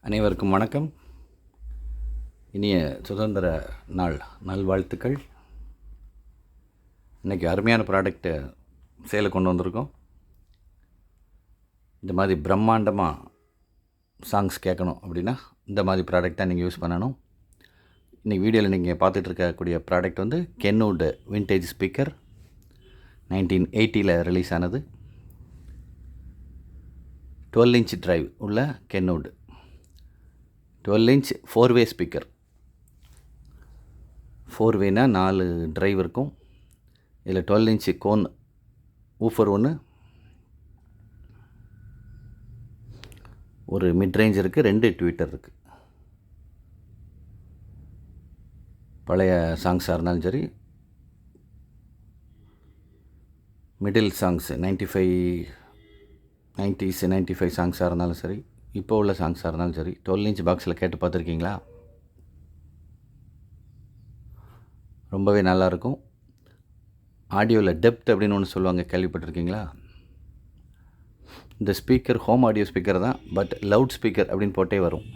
அனைவருக்கும் வணக்கம். இனிய சுதந்திர நாள் நல்வாழ்த்துக்கள். இன்றைக்கி அருமையான ப்ராடக்டை சேலை கொண்டு வந்திருக்கோம். இந்த மாதிரி பிரம்மாண்டமாக சாங்ஸ் கேட்கணும் அப்படின்னா இந்த மாதிரி ப்ராடக்ட் தான் நீங்கள் யூஸ் பண்ணணும். இன்றைக்கி வீடியோவில் நீங்கள் பார்த்துட்டு இருக்கக்கூடிய ப்ராடக்ட் வந்து கென்வுட் விண்டேஜ் ஸ்பீக்கர். 1980 ரிலீஸ் ஆனது. 12 இன்ச் டிரைவ் உள்ள கென்வுட் 12 இன்ச் 4-வே ஸ்பீக்கர். 4-வேனா 4 டிரைவ் இருக்கும். இதில் 12 இன்ச் கோன் ஊஃபர் ஒன்று, ஒரு மிட்ரேஞ்ச் இருக்குது, 2 ட்வீட்டர் இருக்குது. பழைய சாங்ஸாக இருந்தாலும் சரி, மிடில் சாங்ஸ் 95 சாங்ஸாக இருந்தாலும் சரி, இப்போ உள்ள சாங்ஸாக இருந்தாலும் சரி, 12 இன்ச் பாக்ஸில் கேட்டு பார்த்துருக்கீங்களா? ரொம்பவே நல்லாயிருக்கும். ஆடியோவில் டெப்த் அப்படின்னு ஒன்று சொல்லுவாங்க, கேள்விப்பட்டிருக்கீங்களா? இந்த ஸ்பீக்கர் ஹோம் ஆடியோ ஸ்பீக்கர் தான், பட் லவுட் ஸ்பீக்கர் அப்படின்னு போட்டே வரும்.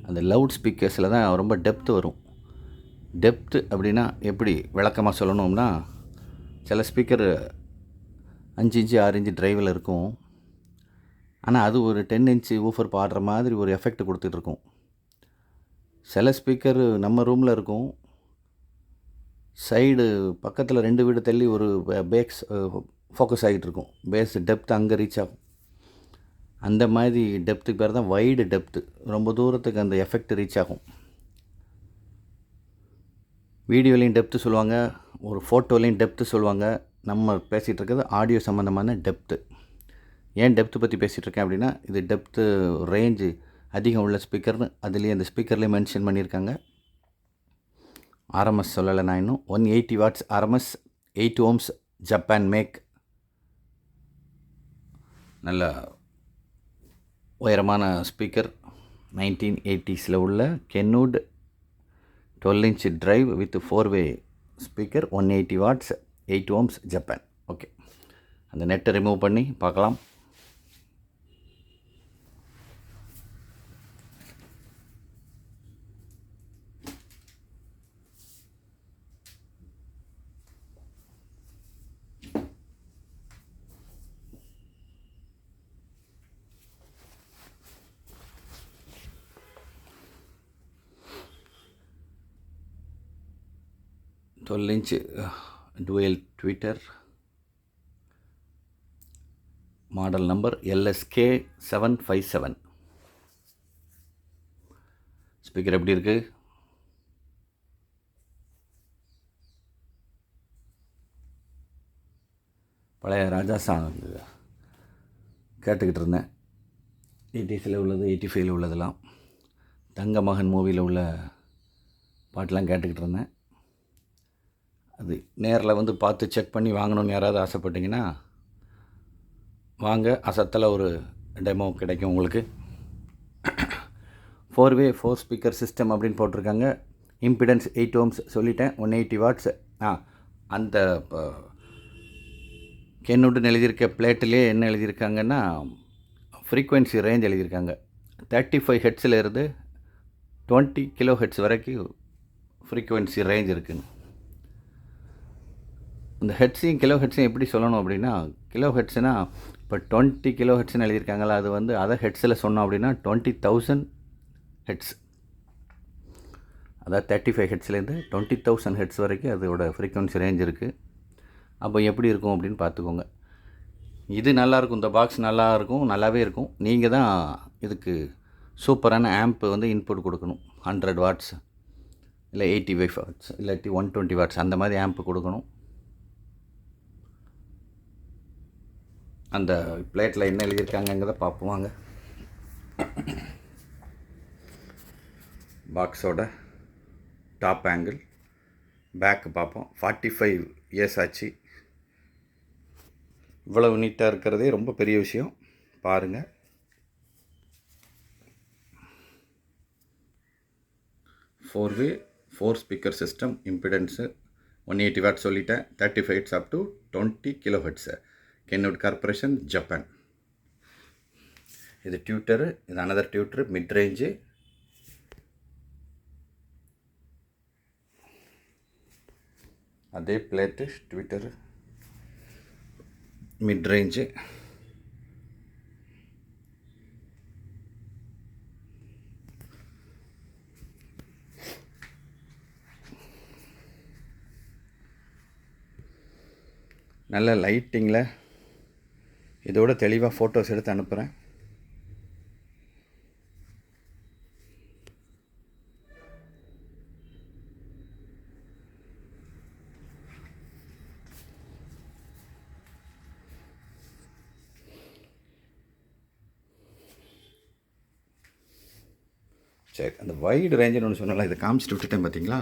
அந்த லவுட் ஸ்பீக்கர்ஸில் தான் ரொம்ப டெப்த்து வரும். டெப்த்து அப்படின்னா எப்படி விளக்கமாக சொல்லணும்னா, சில ஸ்பீக்கர் 5 இன்ச்சு 6 இன்ச்சு டிரைவில் இருக்கும். ஆனால் அது ஒரு 10 இன்ச்சு ஊஃபர் பாடுற மாதிரி ஒரு எஃபெக்ட் கொடுத்துட்ருக்கும். சில ஸ்பீக்கர் நம்ம ரூமில் இருக்கும், சைடு பக்கத்தில் 2 வீடு தள்ளி ஒரு பேக்ஸ் ஃபோக்கஸ் ஆகிட்டு இருக்கும். பேஸ் டெப்த் அங்கே ரீச் ஆகும். அந்த மாதிரி டெப்த்துக்கு பேர் தான் வைடு டெப்த்து. ரொம்ப தூரத்துக்கு அந்த எஃபெக்ட் ரீச் ஆகும். வீடியோலையும் டெப்த்து சொல்லுவாங்க, ஒரு ஃபோட்டோலையும் டெப்த்து சொல்லுவாங்க. நம்ம பேசிகிட்டு இருக்கிறது ஆடியோ சம்மந்தமான டெப்த்து. ஏன் டெப்த்து பற்றி பேசிகிட்டு இருக்கேன் அப்படின்னா, இது டெப்த்து ரேஞ்சு அதிகம் உள்ள ஸ்பீக்கர்னு அதுலேயே அந்த ஸ்பீக்கர்லேயே மென்ஷன் பண்ணியிருக்காங்க. ஆர்எம்எஸ் சொல்லலை நான் இன்னும். 180 watts RMS, 8 ohms, Japan make. நல்ல உயரமான ஸ்பீக்கர். 1980s உள்ள கென்வுட் 12 இன்ச் டிரைவ் வித் 4-வே speaker, 180 watts, 8 ohms, Japan. Okay, அந்த நெட்டை ரிமூவ் பண்ணி பார்க்கலாம். Twelve inch twelve tweeter, model number LSK 757. Speaker எப்படி இருக்குது? பழைய ராஜா சாங் கேட்டுக்கிட்டு இருந்தேன். 80s உள்ளது, 85 உள்ளதெல்லாம். தங்க மகன் மூவியில் உள்ள பாட்டெலாம் கேட்டுக்கிட்டு இருந்தேன். அது நேரில் வந்து பார்த்து செக் பண்ணி வாங்கணுன்னு யாராவது ஆசைப்பட்டீங்கன்னா வாங்க, அசத்தில் ஒரு டெமோ கிடைக்கும் உங்களுக்கு. 4-வே 4 ஸ்பீக்கர் சிஸ்டம் அப்படின்னு போட்டிருக்காங்க. இம்பிடன்ஸ் 8 ohms சொல்லிட்டேன். 180 வாட்ஸ். அந்த கென்வுட்னு எழுதியிருக்க பிளேட்டிலே என்ன எழுதியிருக்காங்கன்னா, ஃப்ரீக்வன்சி ரேஞ்ச் எழுதியிருக்காங்க. 35 ஹெட்ஸில் இருந்து 20 kHz வரைக்கும் ஃப்ரீக்வன்சி ரேஞ்ச் இருக்குதுன்னு. இந்த ஹெட்ஸையும் கிலோஹெட்ஸையும் எப்படி சொல்லணும் அப்படின்னா, கிலோஹெட்ஸ்னால் இப்போ 20 kHzன்னு எழுதியிருக்காங்களா, அது வந்து அதை ஹெட்ஸில் சொன்னோம் அப்படின்னா 20,000 ஹெட்ஸ். அதாவது 35 ஹெட்ஸ்லேருந்து 20,000 ஹெட்ஸ் வரைக்கும் அதோட ஃப்ரீக்வன்சி ரேஞ்ச் இருக்குது. அப்போ எப்படி இருக்கும் அப்படின்னு பார்த்துக்கோங்க. இது நல்லாயிருக்கும், இந்த பாக்ஸ் நல்லாயிருக்கும், நல்லாவே இருக்கும். நீங்கள் தான் இதுக்கு சூப்பரான ஆம்ப் வந்து இன்புட் கொடுக்கணும். 100 வாட்ஸ் இல்லை 85 வாட்ஸ் இல்லாட்டி 120 வாட்ஸ் அந்த மாதிரி ஆம்ப் கொடுக்கணும். அந்த பிளேட்டில் என்ன எழுதியிருக்காங்கங்கிறத பார்ப்போம் வாங்க. பாக்ஸோட டாப் ஆங்கிள், பேக்கு பார்ப்போம். 45 இயர்ஸ் ஆச்சு. இவ்வளவு நீட்டாக இருக்கிறதே ரொம்ப பெரிய விஷயம். பாருங்கள், four way 4 speaker system. Impedance 180 watt சொல்லிட்டேன். 35 hertz up to 20 kHz. Kenwood corporation, Japan. இது டியூட்டரு, இது அனதர் டியூட்டரு, மிட் ரேஞ்சு. அதே பிளேட்டு, டியூட்டரு, மிட் ரேஞ்சு. நல்ல லைட்டிங்கில் இதோட தெளிவாக ஃபோட்டோஸ் எடுத்து அனுப்புகிறேன். சரி, அந்த வைடு ரேஞ்சுன்னு ஒன்று சொன்னால இதை காமிச்சிட்டு விட்டுட்டேன் பார்த்தீங்களா?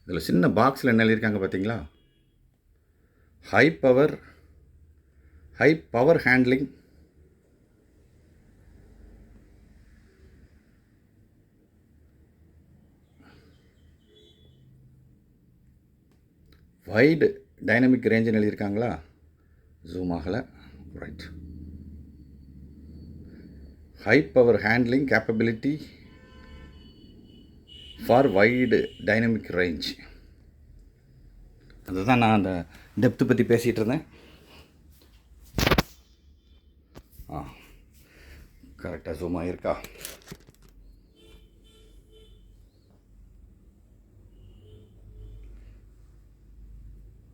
இதில் சின்ன பாக்ஸில் என்ன எழுதியிருக்காங்க பார்த்தீங்களா? High power handling, wide dynamic ரேஞ்சுன்னு எழுதியிருக்காங்களா? ஜூம் ஆகலை, right. High power handling capability for wide dynamic range. அதுதான் நான் அந்த டெப்த்து பற்றி பேசிகிட்டு இருந்தேன். கரெக்டாக ஜூம் ஆகிருக்கா?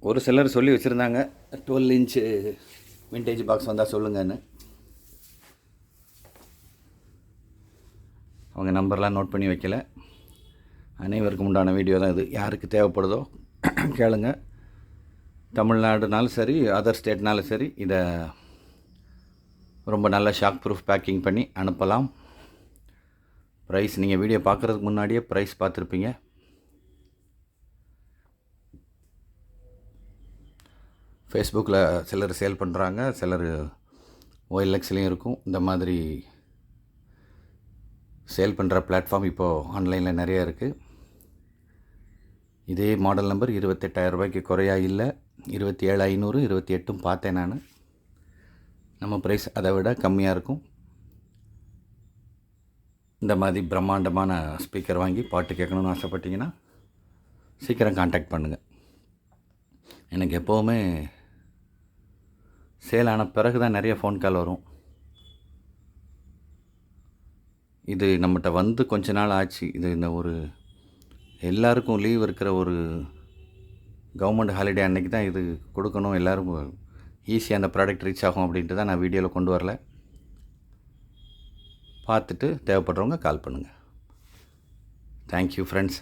ஒரு சிலர் சொல்லி வச்சுருந்தாங்க 12 இன்ச்சு விண்டேஜ் பாக்ஸ் வந்தால் சொல்லுங்கன்னு. அவங்க நம்பர்லாம் நோட் பண்ணி வைக்கல. அனைவருக்கும் உண்டான வீடியோ தான் இது. யாருக்கு தேவைப்படுதோ கேளுங்க. தமிழ்நாடுனாலும் சரி, அதர் ஸ்டேட்னாலும் சரி, இதை ரொம்ப நல்ல ஷாக் ப்ரூஃப் பேக்கிங் பண்ணி அனுப்பலாம். ப்ரைஸ் நீங்கள் வீடியோ பார்க்குறதுக்கு முன்னாடியே ப்ரைஸ் பார்த்துருப்பீங்க. ஃபேஸ்புக்கில் சிலர் சேல் பண்ணுறாங்க, சிலர் OLXலேயும் இருக்கும். இந்த மாதிரி சேல் பண்ணுற பிளாட்ஃபார்ம் இப்போது ஆன்லைனில் நிறையா இருக்குது. இதே மாடல் நம்பர் 28,000 ரூபாய்க்கு குறையா இல்லை. 27,500, 28 பார்த்தேன் நான். நம்ம ப்ரைஸ் அதை விட கம்மியாக இருக்கும். இந்த மாதிரி பிரம்மாண்டமான ஸ்பீக்கர் வாங்கி பாட்டு கேட்கணுன்னு ஆசைப்பட்டீங்கன்னா சீக்கிரம் காண்டாக்ட் பண்ணுங்கள். எனக்கு எப்போவுமே சேல் ஆன பிறகு தான் நிறைய ஃபோன் கால் வரும். இது நம்மகிட்ட வந்து கொஞ்ச நாள் ஆச்சு. இது இந்த ஒரு எல்லாருக்கும் லீவ் இருக்கிற ஒரு கவர்மெண்ட் ஹாலிடே அன்றைக்கி தான் இது கொடுக்கணும், எல்லோரும் ஈஸியாக அந்த ப்ராடக்ட் ரீச் ஆகும் அப்படின்ட்டு தான் நான் வீடியோவில் கொண்டு வரல. பார்த்துட்டு தேவைப்படுறவங்க கால் பண்ணுங்கள். Thank you friends.